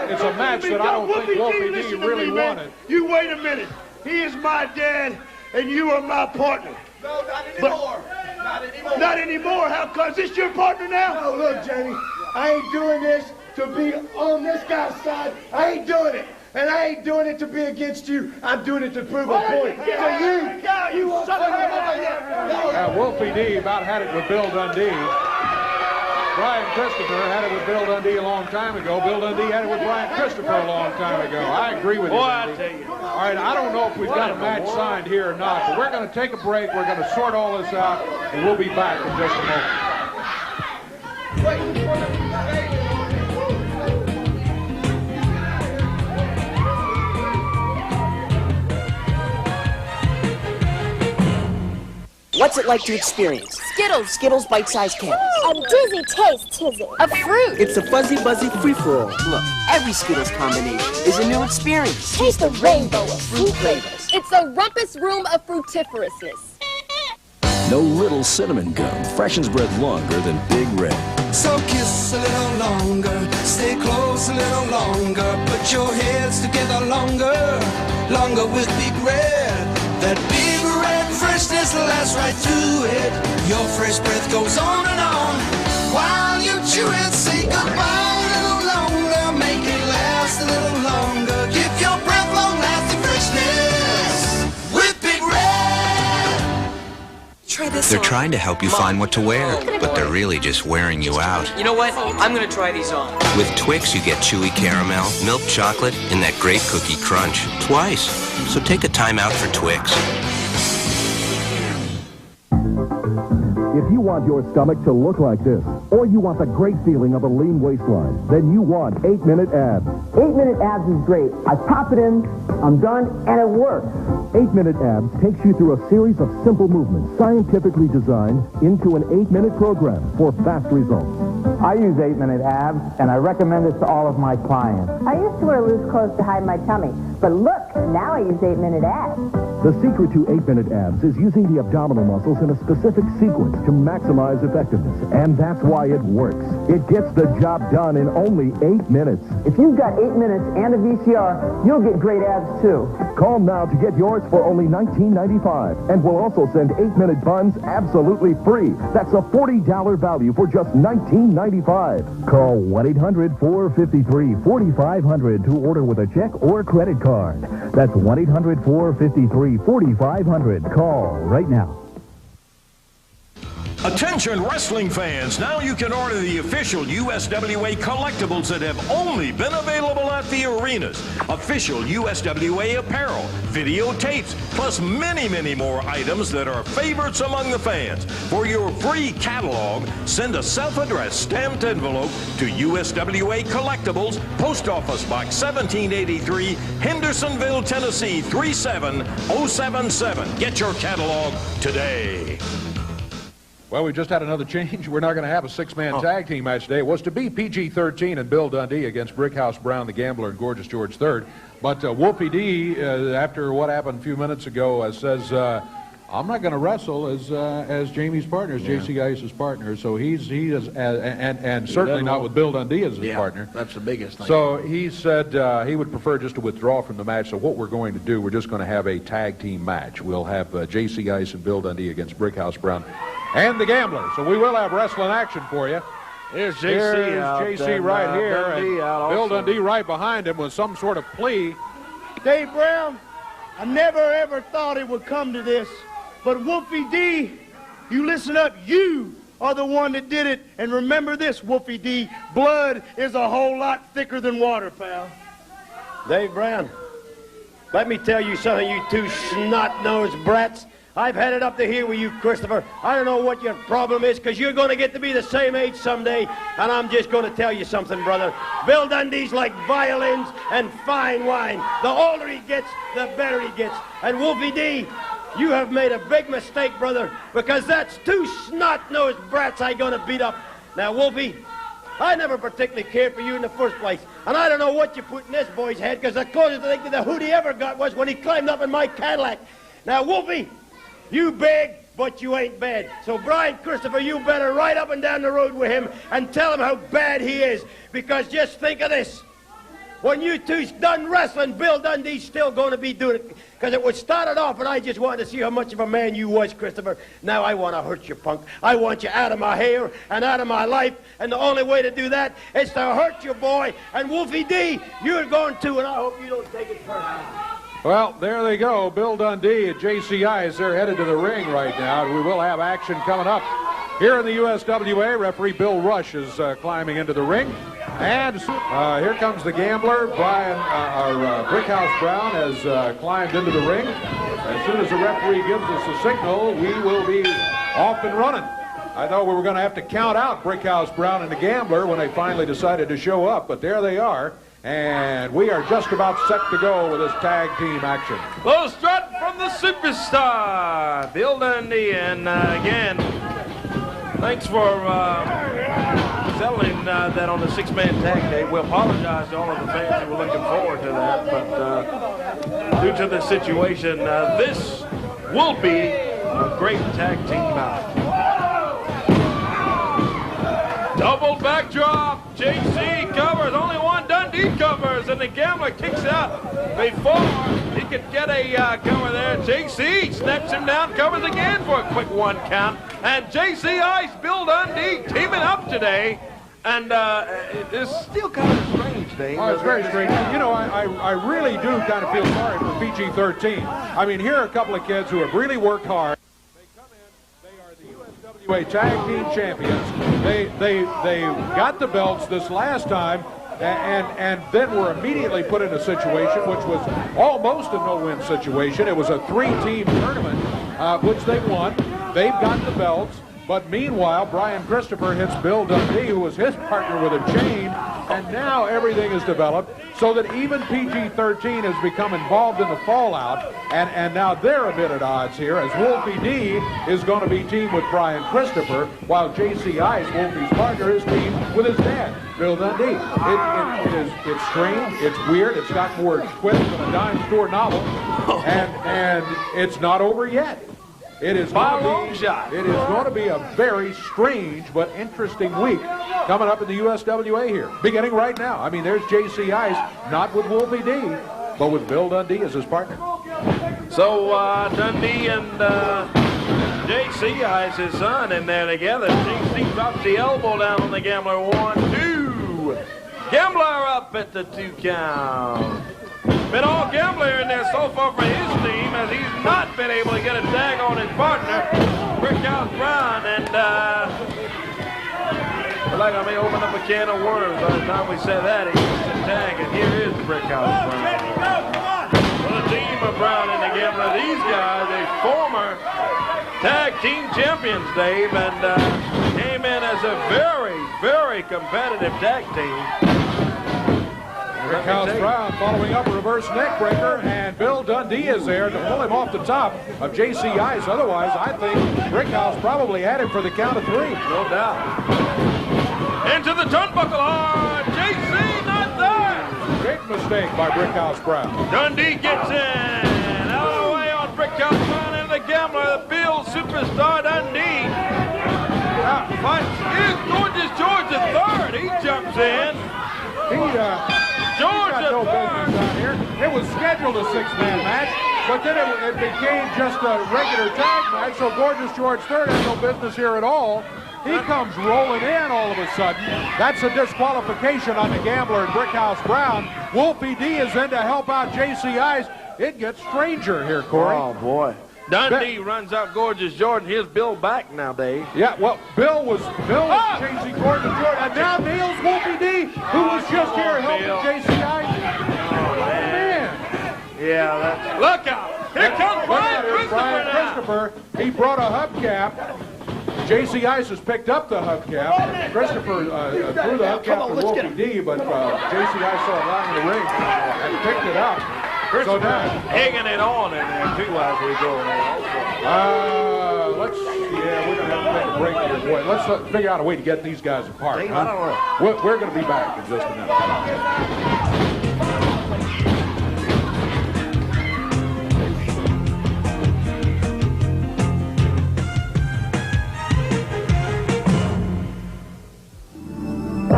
it's a match that I don't think Wolfie D really wanted. You wait a minute. He is my dad, and you are my partner. No, not anymore. Not anymore. Not anymore? How come? Is this your partner now? No, look, Jamie. I ain't doing this to be on this guy's side. I ain't doing it. And I ain't doing it to be against you. I'm doing it to prove a point. So you son of a... Wolfie D about had it with Bill Dundee. Brian Christopher had it with Bill Dundee a long time ago. Bill Dundee had it with Brian Christopher a long time ago. I agree with you, Dundee. All right, I don't know if we've got a match signed here or not, but we're going to take a break. We're going to sort all this out, and we'll be back in just a moment. What's it like to experience? Skittles. Skittles bite-sized candies. A dizzy taste, tizzy. A fruit. It's a fuzzy, buzzy free-for-all. Look, every Skittles combination is a new experience. Taste the rainbow of fruit flavors. It's a rumpus room of fruitiferousness. No little cinnamon gum freshens bread longer than Big Red. So kiss a little longer, stay close a little longer, put your heads together longer, longer with Big Red. That Big Red freshness lasts right through it. Your fresh breath goes on and on. While you chew it, say goodbye a little longer, make it last a little longer. Give your breath long-lasting freshness with Big Red. Try this They're on. trying to help you find what to wear, but they're really just wearing you out. You know what? I'm gonna try these on. With Twix, you get chewy caramel, milk chocolate, and that great cookie crunch. Twice. So take a time out for Twix. If you want your stomach to look like this, or you want the great feeling of a lean waistline, then you want 8-Minute Abs. 8-Minute Abs is great. I pop it in, I'm done, and it works. 8-Minute Abs takes you through a series of simple movements scientifically designed into an 8-minute program for fast results. I use 8-Minute Abs, and I recommend it to all of my clients. I used to wear loose clothes to hide my tummy, but look, now I use 8-Minute Abs. The secret to 8-Minute Abs is using the abdominal muscles in a specific sequence to maximize effectiveness, and that's why it works. It gets the job done in only 8 minutes. If you've got 8 minutes and a VCR, you'll get great abs, too. Call now to get yours for only $19.95, and we'll also send 8-minute buns absolutely free. That's a $40 value for just $19.95. Call 1-800-453-4500 to order with a check or credit card. That's 1-800-453-4500. Call right now. Attention wrestling fans, now you can order the official USWA collectibles that have only been available at the arenas. Official USWA apparel, videotapes, plus many, many more items that are favorites among the fans. For your free catalog, send a self-addressed stamped envelope to USWA Collectibles, Post Office Box 1783, Hendersonville, Tennessee 37077. Get your catalog today. Well, we just had another change. We're not going to have a six-man tag team match today. It was to be PG-13 and Bill Dundee against Brickhouse Brown, the Gambler, and Gorgeous George III. But Wolfie D, after what happened a few minutes ago, says, I'm not going to wrestle as Jamie's partner, as J.C. Geis's partner. So he is, and certainly not with Bill Dundee as his partner. That's the biggest thing. So he said he would prefer just to withdraw from the match. So what we're going to do, we're just going to have a tag team match. We'll have J.C. Geis and Bill Dundee against Brickhouse Brown and the Gambler. So we will have wrestling action for you. Here's J.C. out. J.C. right here. Dundee out Bill also. Dundee right behind him with some sort of plea. Dave Brown, I never ever thought it would come to this, but Wolfie D, you listen up, you are the one that did it, and remember this, Wolfie D, blood is a whole lot thicker than water, pal. Dave Brown, let me tell you something, you two snot-nosed brats. I've had it up to here with you, Christopher. I don't know what your problem is, because you're going to get to be the same age someday, and I'm just going to tell you something, brother. Bill Dundee's like violins and fine wine. The older he gets, the better he gets. And Wolfie D, you have made a big mistake, brother, because that's two snot-nosed brats I'm going to beat up. Now, Wolfie, I never particularly cared for you in the first place. And I don't know what you put in this boy's head, because the closest thing to the hoot he ever got was when he climbed up in my Cadillac. Now, Wolfie, you big, but you ain't bad. So, Brian Christopher, you better ride up and down the road with him and tell him how bad he is. Because just think of this. When you two's done wrestling, Bill Dundee's still going to be doing it. Because it was started off, and I just wanted to see how much of a man you was, Christopher. Now I want to hurt you, punk. I want you out of my hair and out of my life. And the only way to do that is to hurt you, boy. And Wolfie D, you're going to, and I hope you don't take it personally. Well, there they go. Bill Dundee and J.C. Ice, they're headed to the ring right now. We will have action coming up. Here in the USWA, referee Bill Rush is climbing into the ring. And here comes the gambler. Brickhouse Brown has climbed into the ring. As soon as the referee gives us a signal, we will be off and running. I thought we were going to have to count out Brickhouse Brown and the gambler when they finally decided to show up, but there they are. And we are just about set to go with this tag team action. Low strut from the superstar, Bill Dundee. And again, thanks for settling that on the six-man tag day. We apologize to all of the fans who were looking forward to that, but due to the situation, this will be a great tag team bout. Double backdrop, JC covers, only one Dundee covers, and the gambler kicks out before he could get a cover there. JC snaps him down, covers again for a quick one count, and JC Ice, Bill Dundee teaming up today, and it's still kind of strange, Dave. Oh, it's very strange. You know, I really do kind of feel sorry for PG-13. I mean, here are a couple of kids who have really worked hard. USWA Tag Team Champions. They got the belts this last time and then were immediately put in a situation which was almost a no-win situation. It was a three-team tournament, which they won. They've got the belts. But meanwhile, Brian Christopher hits Bill Dundee, who was his partner, with a chain, and now everything is developed so that even PG-13 has become involved in the fallout, and now they're a bit at odds here, as Wolfie D is going to be teamed with Brian Christopher, while J.C. Ice, Wolfie's partner, is teamed with his dad, Bill Dundee. It's strange, it's weird, it's got more twists than a dime store novel, and it's not over yet. It is going to be a very strange but interesting week coming up in the USWA here, beginning right now. I mean, there's J.C. Ice, not with Wolfie D, but with Bill Dundee as his partner. So Dundee and J.C. Ice, his son, in there together. J.C. drops the elbow down on the gambler. 1, 2. Gambler up at the 2 count. Been all gambler in there so far for his team, as he's not been able to get a tag on his partner, Brickhouse Brown, and like I may open up a can of worms by the time we say that. He gets a tag, and here is Brickhouse Brown. For the team of Brown and the gambler, these guys, a former tag team champions, Dave, and came in as a very, very competitive tag team. Brickhouse Brown following up a reverse neck breaker, and Bill Dundee is there to pull him off the top of J.C. Ice. Otherwise, I think Brickhouse probably had him for the count of 3. No doubt. Into the turnbuckle. J.C. not there. Great mistake by Brickhouse Brown. Dundee gets in. Out of the way on Brickhouse Brown and the gambler, the Bill superstar Dundee. Gorgeous George III. He jumps in. George got no business down here. It was scheduled a 6-man match, but then it became just a regular tag match, so Gorgeous George III has no business here at all. He comes rolling in all of a sudden. That's a disqualification on the gambler and Brickhouse Brown. Wolfie D is in to help out J.C. Ice. It gets stranger here, Corey. Oh, boy. Dundee runs out Gorgeous Jordan. Here's Bill back now, Dave. Yeah, well, Bill was chasing Gorgeous Jordan, and now Neil's Wolfie D, who was just here helping J.C. Ice. Oh, man. Yeah, look out. Here comes Brian Christopher. He brought a hubcap. J.C. Ice has picked up the hubcap. Christopher threw the hubcap to Wolfie D, but J.C. Ice saw it lying in the ring and picked it up. So now, egging it on in there too as we go. We're going to have to make a a break here, boy. Let's figure out a way to get these guys apart. Dave, huh? I don't know. We're going to be back in just a minute.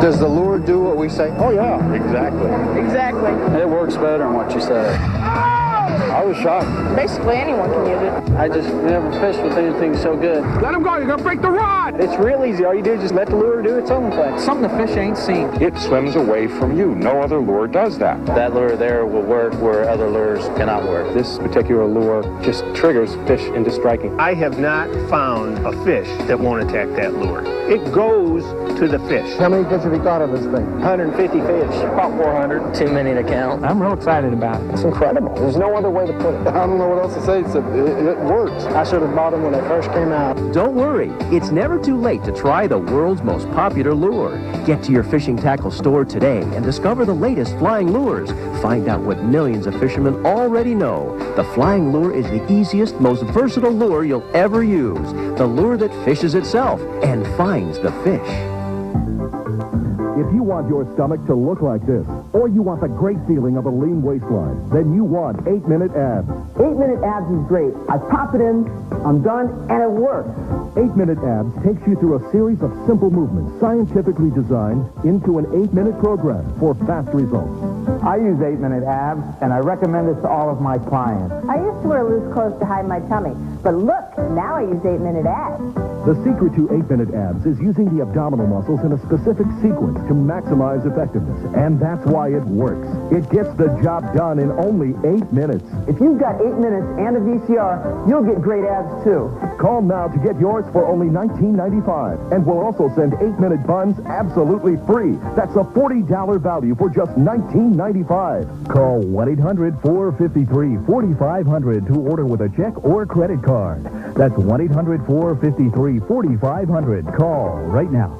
Does the lure do what we say? Oh, yeah. Exactly. Exactly. It works better than what you said. I was shocked. Basically, anyone can use it. I just never fished with anything so good. Let him go. You're going to break the rod. It's real easy. All you do is just let the lure do its own thing. Something the fish ain't seen. It swims away from you. No other lure does that. That lure there will work where other lures cannot work. This particular lure just triggers fish into striking. I have not found a fish that won't attack that lure. It goes to the fish. How many fish have you caught on this thing? 150 fish. About 400. Too many to count. I'm real excited about it. It's incredible. There's no other way to put it. I don't know what else to say except it works. I should have bought them when they first came out. Don't worry. It's never too late to try the world's most popular lure. Get to your fishing tackle store today and discover the latest flying lures. Find out what millions of fishermen already know. The flying lure is the easiest, most versatile lure you'll ever use. The lure that fishes itself and finds the fish. If you want your stomach to look like this, or you want the great feeling of a lean waistline, then you want 8-Minute Abs. 8-minute abs is great. I pop it in, I'm done, and it works. 8-Minute Abs takes you through a series of simple movements scientifically designed into an 8-minute program for fast results. I use 8-minute abs, and I recommend this to all of my clients. I used to wear loose clothes to hide my tummy, but look, now I use 8-minute abs. The secret to 8-Minute Abs is using the abdominal muscles in a specific sequence to maximize effectiveness, and that's why it works. It gets the job done in only 8 minutes. If you've got 8 minutes and a VCR, you'll get great abs, too. Call now to get yours for only $19.95, and we'll also send 8-minute buns absolutely free. That's a $40 value for just $19.95. Call 1-800-453-4500 to order with a check or credit card. That's 1-800-453-4500. Call right now.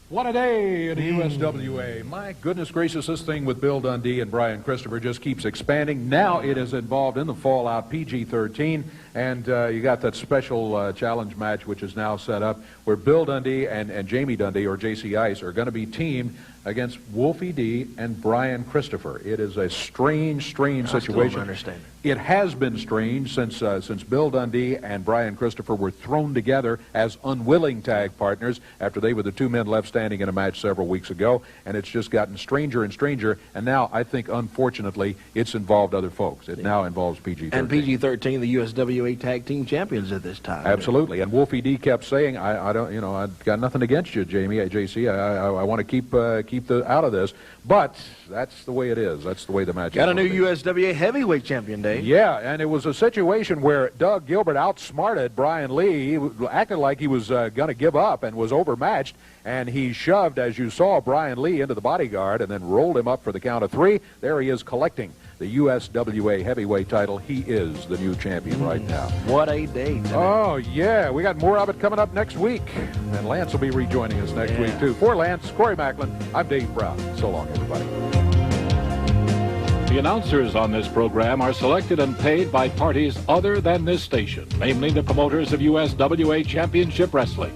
What a day at the USWA. My goodness gracious, this thing with Bill Dundee and Brian Christopher just keeps expanding. Now it is involved in the Fallout PG-13, and you got that special challenge match which is now set up where Bill Dundee and Jamie Dundee, or JC Ice, are going to be teamed against Wolfie D and Brian Christopher. It is a strange situation. I don't understand. It has been strange since Bill Dundee and Brian Christopher were thrown together as unwilling tag partners after they were the two men left standing in a match several weeks ago, and it's just gotten stranger and stranger, and now I think, unfortunately, it's involved other folks. It now involves PG-13. And PG-13, the USWA Tag Team Champions at this time. Absolutely. And Wolfie D kept saying, I don't, you know, I've got nothing against you, Jamie, JC. I want to keep out of this, but that's the way it is. That's the way the match is. Got a new USWA heavyweight champion, Dave. Yeah, and it was a situation where Doug Gilbert outsmarted Brian Lee. He acted like he was going to give up and was overmatched, and he shoved, as you saw, Brian Lee into the bodyguard and then rolled him up for the count of 3. There he is collecting the USWA heavyweight title. He is the new champion right now. What a day today. Oh, yeah. We got more of it coming up next week. And Lance will be rejoining us next week, too. For Lance, Corey Macklin, I'm Dave Brown. So long, everybody. The announcers on this program are selected and paid by parties other than this station, namely the promoters of USWA Championship Wrestling.